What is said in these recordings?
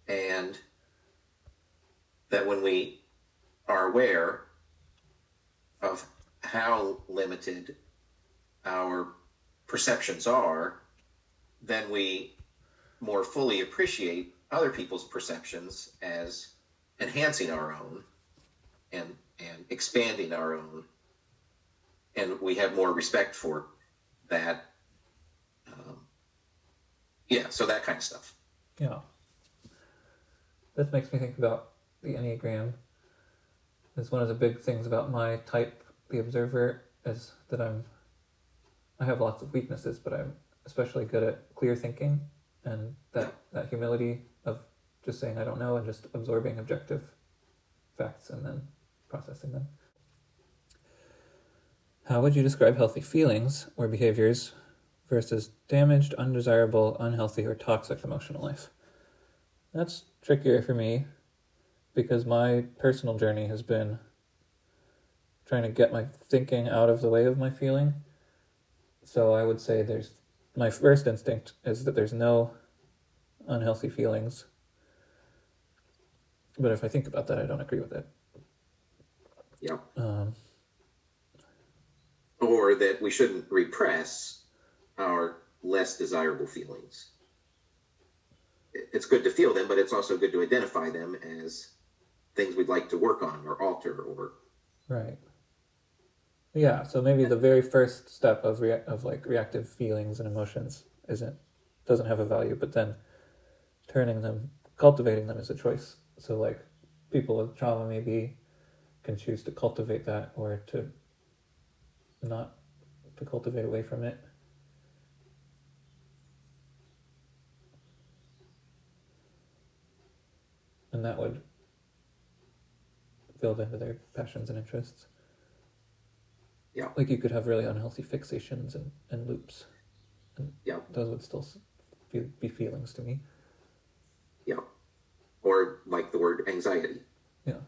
and that when we are aware of how limited our perceptions are, then we more fully appreciate other people's perceptions as enhancing our own and expanding our own. And we have more respect for that. So that kind of stuff. Yeah. This makes me think about the Enneagram. It's one of the big things about my type, the observer, is that I have lots of weaknesses, but I'm especially good at clear thinking and that humility of just saying I don't know and just absorbing objective facts and then processing them. How would you describe healthy feelings or behaviors versus damaged, undesirable, unhealthy, or toxic emotional life? That's trickier for me because my personal journey has been trying to get my thinking out of the way of my feeling. So I would say my first instinct is that there's no unhealthy feelings. But if I think about that, I don't agree with it. Yeah. Or that we shouldn't repress our less desirable feelings. It's good to feel them, but it's also good to identify them as things we'd like to work on or alter or... Right. Yeah, so maybe the very first step of reactive feelings and emotions doesn't have a value, but then cultivating them is a choice. So like people with trauma maybe can choose to cultivate that or to not to cultivate away from it. And that would build into their passions and interests. Yeah. Like you could have really unhealthy fixations and loops. And those would still be feelings to me. Yeah. Or like the word anxiety. Yeah.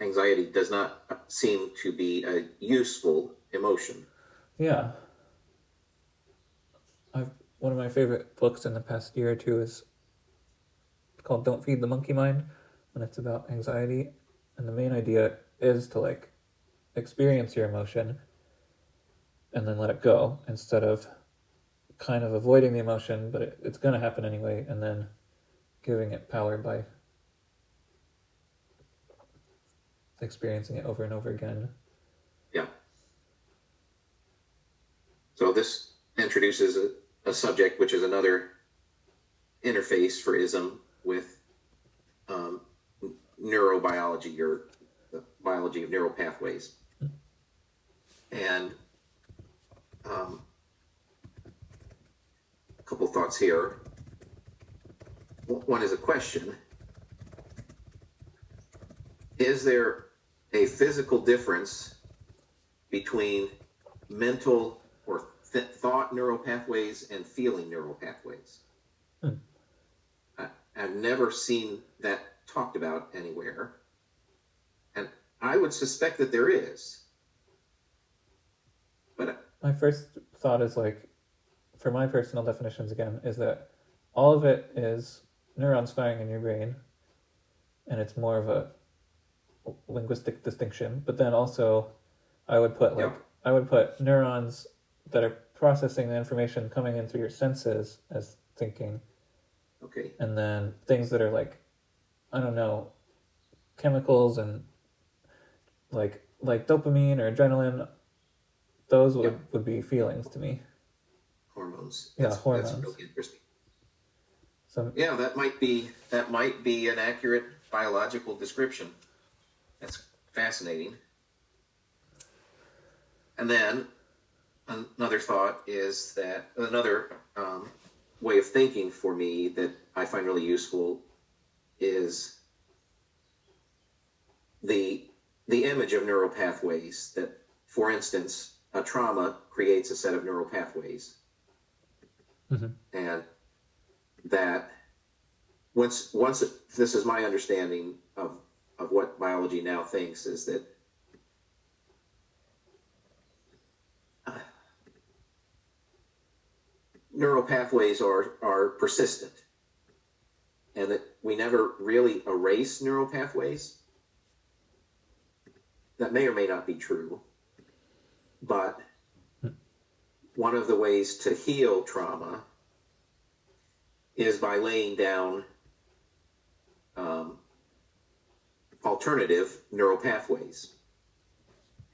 Anxiety does not seem to be a useful emotion. Yeah. One of my favorite books in the past year or two is called Don't Feed the Monkey Mind, and it's about anxiety. And the main idea is to like experience your emotion and then let it go instead of kind of avoiding the emotion, but it's going to happen anyway, and then giving it power by experiencing it over and over again. Yeah. So this introduces a subject which is another interface for ism with neurobiology or the biology of neural pathways. And a couple thoughts here. One is a question. Is there a physical difference between mental or thought neural pathways and feeling neural pathways? I've never seen that talked about anywhere. And I would suspect that there is. But my first thought is like, for my personal definitions again, is that all of it is neurons firing in your brain, and it's more of a linguistic distinction. But then also, I would put neurons that are processing the information coming in through your senses as thinking. Okay. And then things that are like, I don't know, chemicals and like dopamine or adrenaline, those would be feelings to me. Hormones. Hormones. That's really interesting. So that might be an accurate biological description. That's fascinating. And then another thought is that another way of thinking for me that I find really useful is the image of neural pathways. That, for instance, a trauma creates a set of neural pathways, and that once this is my understanding of what biology now thinks, is that neural pathways are persistent. and that we never really erase neural pathways. That may or may not be true, but one of the ways to heal trauma is by laying down alternative neural pathways.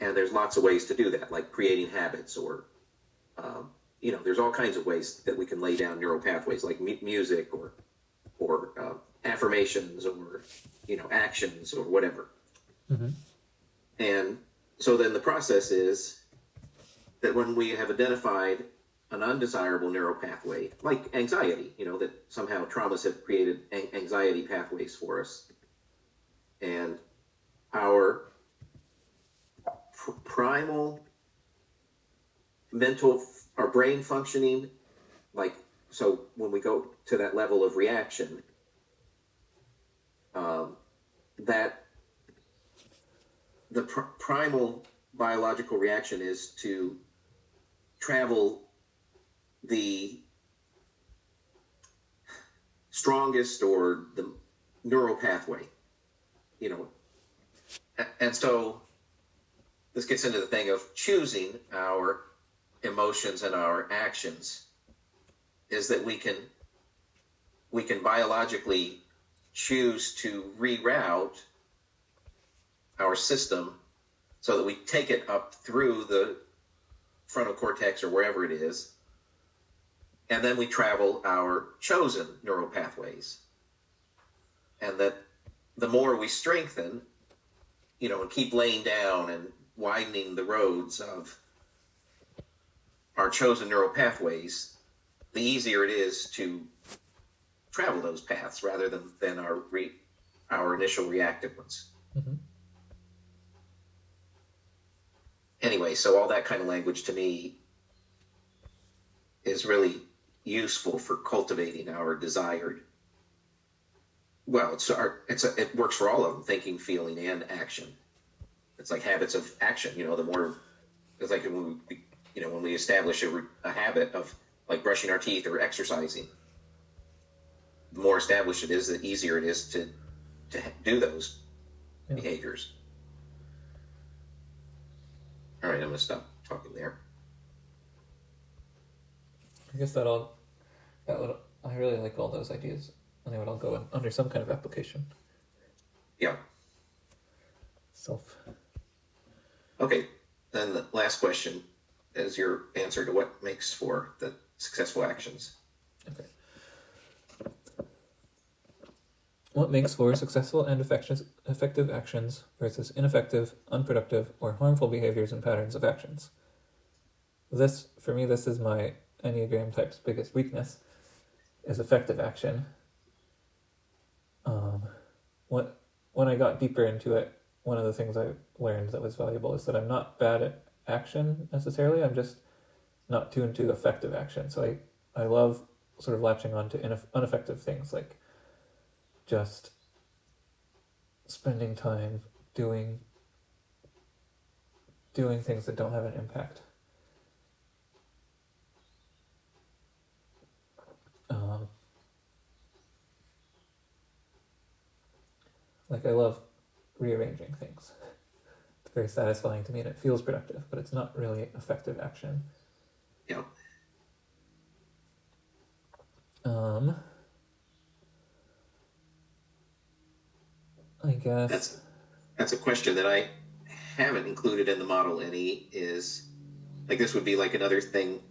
And there's lots of ways to do that, like creating habits, or, there's all kinds of ways that we can lay down neural pathways, like music or affirmations, or, actions, or whatever. Mm-hmm. And so then the process is that when we have identified an undesirable neural pathway, like anxiety, that somehow traumas have created anxiety pathways for us, and our primal our brain functioning, so when we go to that level of reaction, that the primal biological reaction is to travel the strongest or the neural pathway, and so this gets into the thing of choosing our emotions and our actions, is that we can biologically choose to reroute our system so that we take it up through the frontal cortex or wherever it is, and then we travel our chosen neural pathways. And that the more we strengthen, and keep laying down and widening the roads of our chosen neural pathways, the easier it is to travel those paths rather than our initial reactive ones. Mm-hmm. Anyway, so all that kind of language to me is really useful for cultivating our desired. Well, it works for all of them: thinking, feeling, and action. It's like habits of action. The more, it's like when we establish a habit of like brushing our teeth or exercising, the more established it is, the easier it is to do those behaviors. All right, I'm going to stop talking there. I guess I really like all those ideas, and they would all go under some kind of application. Yeah. Okay, then the last question is your answer to what makes for the successful actions. Okay. What makes for successful and effective actions versus ineffective, unproductive, or harmful behaviors and patterns of actions? This is my Enneagram type's biggest weakness, is effective action. When I got deeper into it, one of the things I learned that was valuable is that I'm not bad at action necessarily. I'm just not tuned to effective action. So I love sort of latching on to ineffective things, like just spending time doing things that don't have an impact. Like I love rearranging things. It's very satisfying to me and it feels productive, but it's not really effective action. Yeah. I guess that's a question that I haven't included in the model any, is like, this would be like another thing